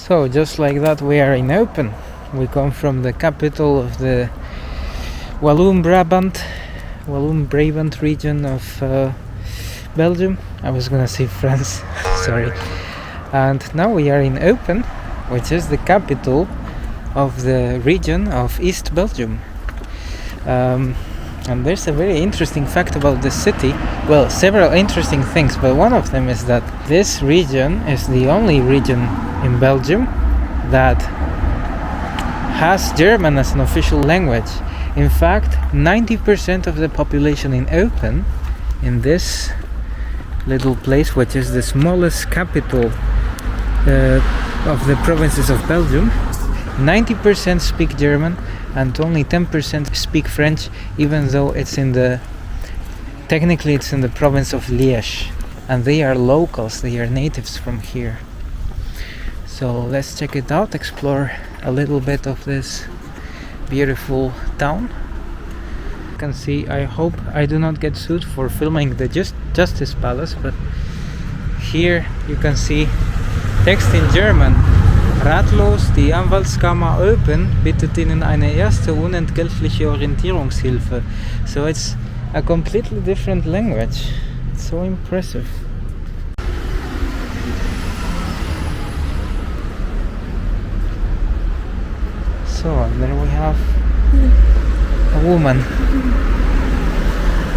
So just like that, we are in Eupen. We come from the capital of the Walloon Brabant region of Belgium. I was gonna say France, sorry. And now we are in Eupen, which is the capital of the region of East Belgium. And there's a very interesting fact about this city. Well, several interesting things, but one of them is that this region is the only region in Belgium that has German as an official language. In fact, 90% of the population in Eupen, in this little place, which is the smallest capital of the provinces of Belgium, 90% speak German and only 10% speak French, even though technically it's in the province of Liège, and they are locals, they are natives from here. So let's check it out, explore a little bit of this beautiful town. You can see, I hope I do not get sued for filming the Justice Palace, but here you can see text in German. Ratlos, die Anwaltskammer Eupen bittet Ihnen eine erste unentgeltliche Orientierungshilfe. So it's a completely different language. It's so impressive. So, and there we have a woman.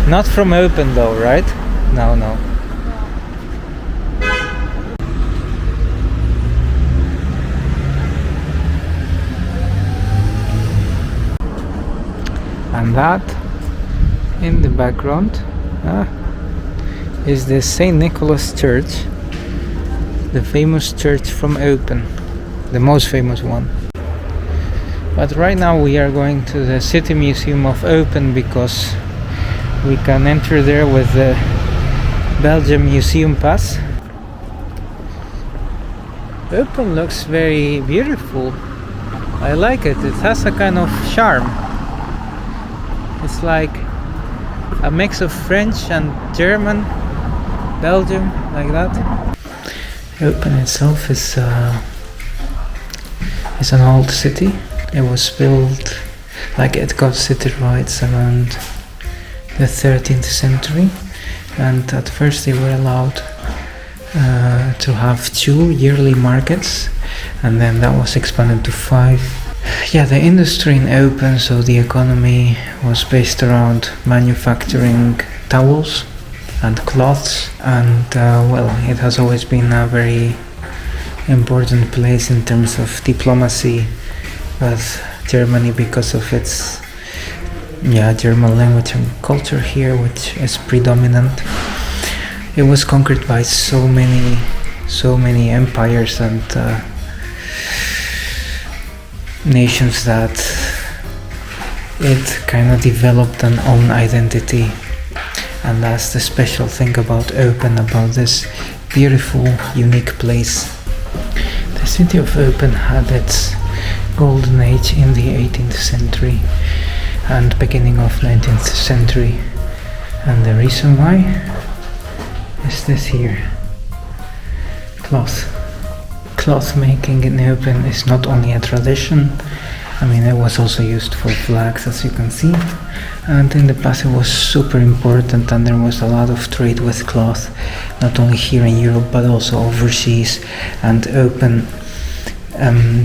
Not from Eupen though, right? No. And that in the background is the St. Nicholas Church, the famous church from Eupen, the most famous one. But right now we are going to the City Museum of Eupen because we can enter there with the Belgium Museum Pass. Eupen looks very beautiful. I like it. It has a kind of charm. It's like a mix of French and German, Belgium, like that. Eupen itself is an old city. It was built, like it got city rights around the 13th century, and at first they were allowed to have 2 yearly markets, and then that was expanded to 5. Yeah, the industry in Eupen, so the economy was based around manufacturing towels and cloths, and well, it has always been a very important place in terms of diplomacy with Germany because of its German language and culture here, which is predominant. It was conquered by so many empires and nations that it kind of developed an own identity, and that's the special thing about Eupen, about this beautiful, unique place. The city of Eupen had its golden age in the 18th century and beginning of 19th century, and the reason why is this here. Cloth making in Eupen is not only a tradition, I mean it was also used for flags, as you can see, and in the past it was super important, and there was a lot of trade with cloth, not only here in Europe but also overseas, and Eupen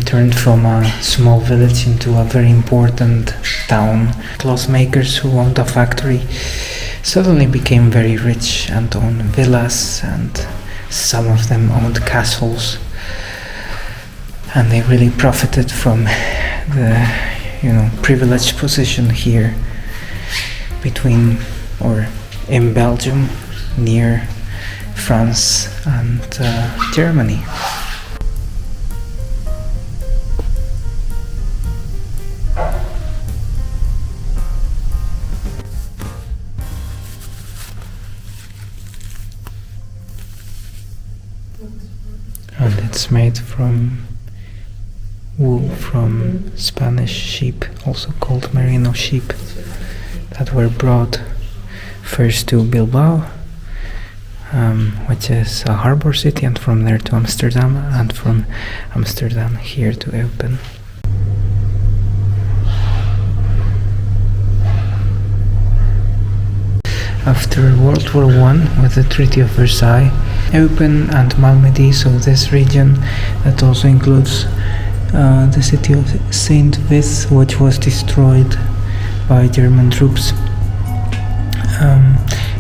turned from a small village into a very important town. Cloth makers who owned a factory suddenly became very rich and owned villas, and some of them owned castles, and they really profited from the privileged position here between or in Belgium near France and Germany. And it's made from wool from Spanish sheep, also called merino sheep, that were brought first to Bilbao which is a harbor city, and from there to Amsterdam, and from Amsterdam here to Eupen. After World War I, with the Treaty of Versailles, Eupen and Malmedy, so this region that also includes the city of Saint Vith, which was destroyed by German troops,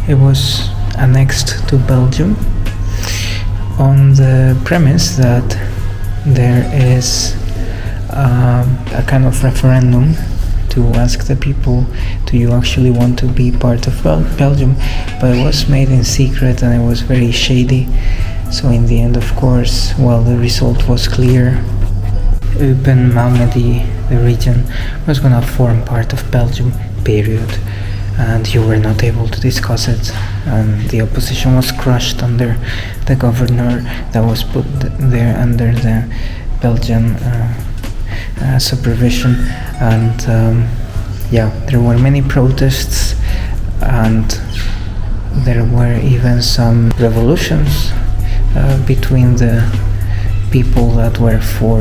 it was annexed to Belgium on the premise that there is a kind of referendum to ask the people, do you actually want to be part of Belgium? But it was made in secret and it was very shady. So in the end, of course, well, the result was clear. Eupen, Malmedy, the region, was gonna form part of Belgium, period. And you were not able to discuss it. And the opposition was crushed under the governor that was put there under the Belgian supervision. And yeah, there were many protests, and there were even some revolutions between the people that were for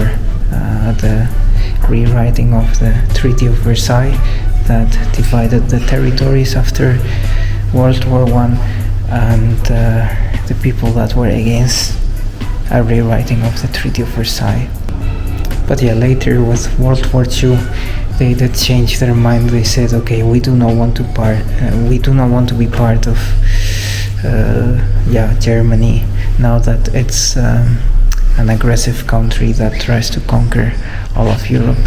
the rewriting of the Treaty of Versailles that divided the territories after World War I, and the people that were against a rewriting of the Treaty of Versailles. But yeah, later with World War II, they did change their mind. They said, okay, we do not want to be part of Germany, now that it's an aggressive country that tries to conquer all of Europe.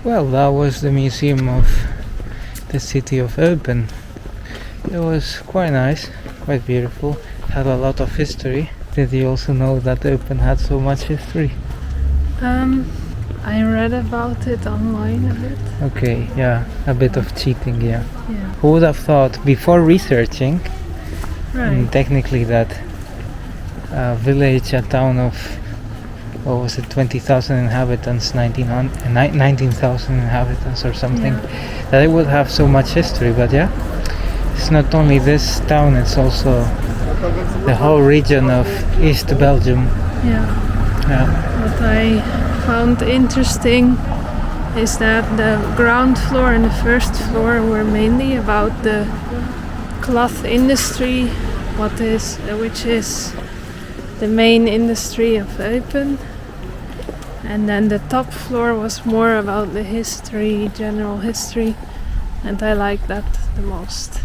Well, that was the museum of the city of Eupen. It was quite nice, quite beautiful, had a lot of history. Did you also know that Eupen had so much history? I read about it online a bit. Okay, yeah, a bit of cheating, yeah. Who would have thought before researching, technically that a village, a town of, what was it, 20,000 inhabitants, 19,000 inhabitants or something, that it would have so much history. But yeah, it's not only this town, it's also the whole region of East Belgium. What I found interesting is that the ground floor and the first floor were mainly about the cloth industry, which is the main industry of Eupen, and then the top floor was more about the history, general history, and I like that the most.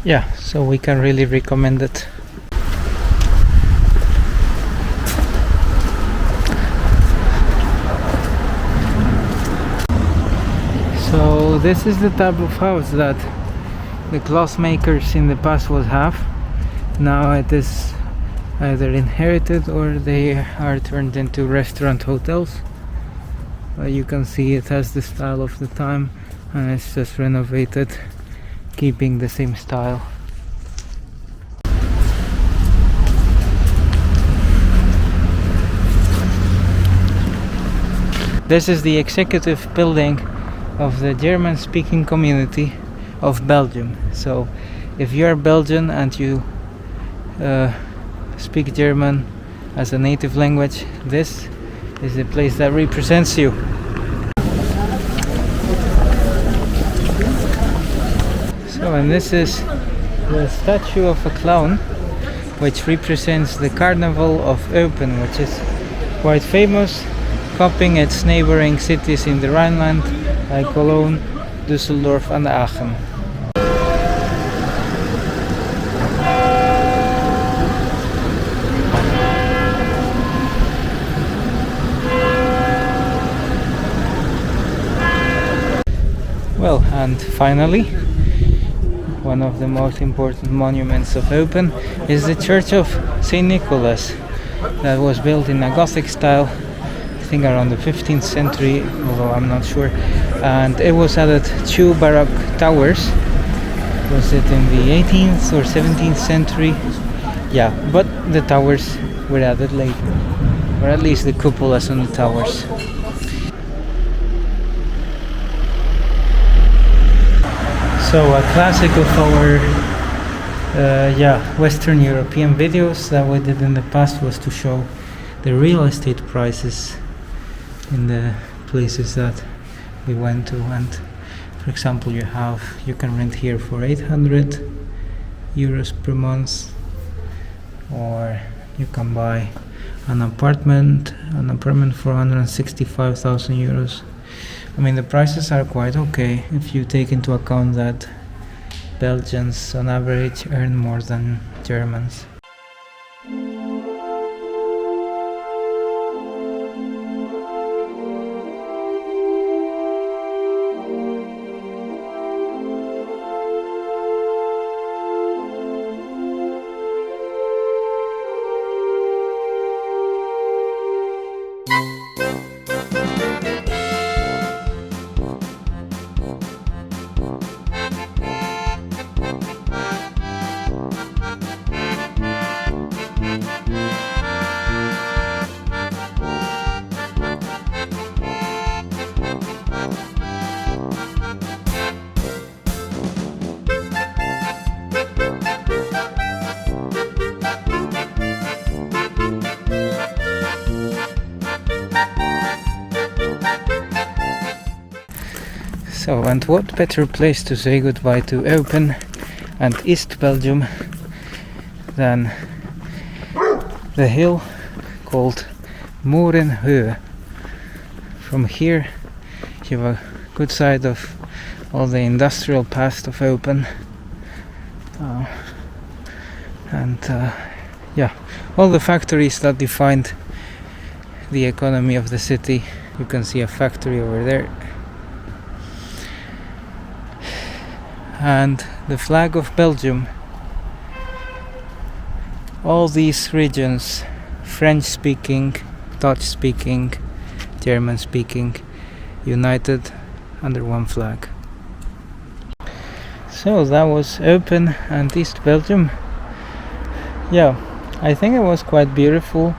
Yeah, so we can really recommend it. So this is the type of house that the cloth makers in the past would have. Now it is either inherited or they are turned into restaurant hotels. You can see it has the style of the time, and it's just renovated, keeping the same style. This is the executive building of the German-speaking community of Belgium. So if you are Belgian and you speak German as a native language, this is the place that represents you. So, and this is the statue of a clown, which represents the Carnival of Eupen, which is quite famous, copying its neighboring cities in the Rhineland like Walloon, Düsseldorf and Aachen. Well, and finally, one of the most important monuments of Eupen is the Church of St. Nicholas, that was built in a Gothic style, I think around the 15th century, although I'm not sure, and it was added 2 Baroque towers. Was it in the 18th or 17th century? Yeah, but the towers were added later, or at least the cupolas on the towers. So a classic of our yeah, Western European videos that we did in the past was to show the real estate prices in the places that we went to. And for example, you can rent here for 800 euros per month, or you can buy an apartment for 165,000 euros. I mean, the prices are quite okay if you take into account that Belgians on average earn more than Germans. So, and what better place to say goodbye to Eupen and East Belgium than the hill called Moerenheu. From here you have a good sight of all the industrial past of Eupen, and yeah, all the factories that defined the economy of the city. You can see a factory over there. And the flag of Belgium. All these regions, French speaking, Dutch speaking, German speaking, united under one flag. So that was Eupen and East Belgium. Yeah, I think it was quite beautiful.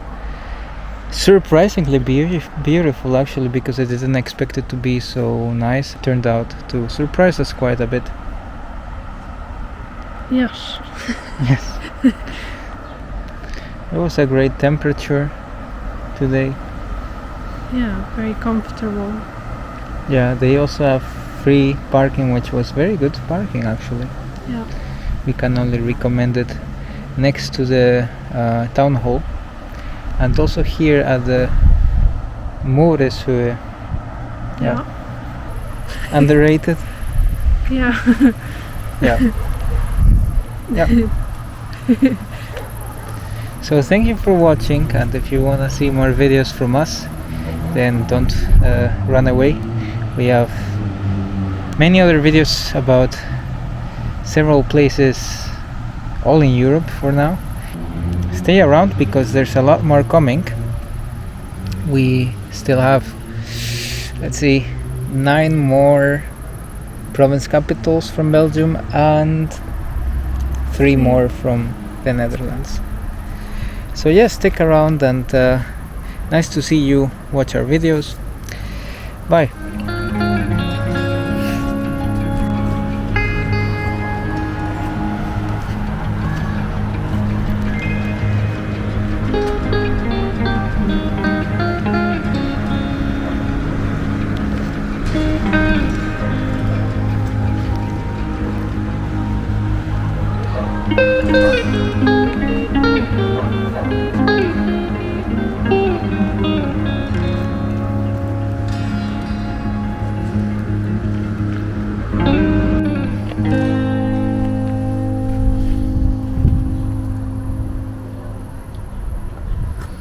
Surprisingly beautiful actually, because I didn't expect it to be so nice. It turned out to surprise us quite a bit. Yes. Yes. It was a great temperature today. Yeah, very comfortable. Yeah, they also have free parking, which was very good parking actually. Yeah. We can only recommend it next to the town hall, and also here at the Moerenheu. Yeah. Underrated. Yeah. Yeah. Yeah. So thank you for watching, and if you want to see more videos from us, then don't run away. We have many other videos about several places all in Europe for now. Stay around because there's a lot more coming. We still have, let's see, 9 more province capitals from Belgium and 3 more from the Netherlands. So yes, stick around, and nice to see you watch our videos. Bye.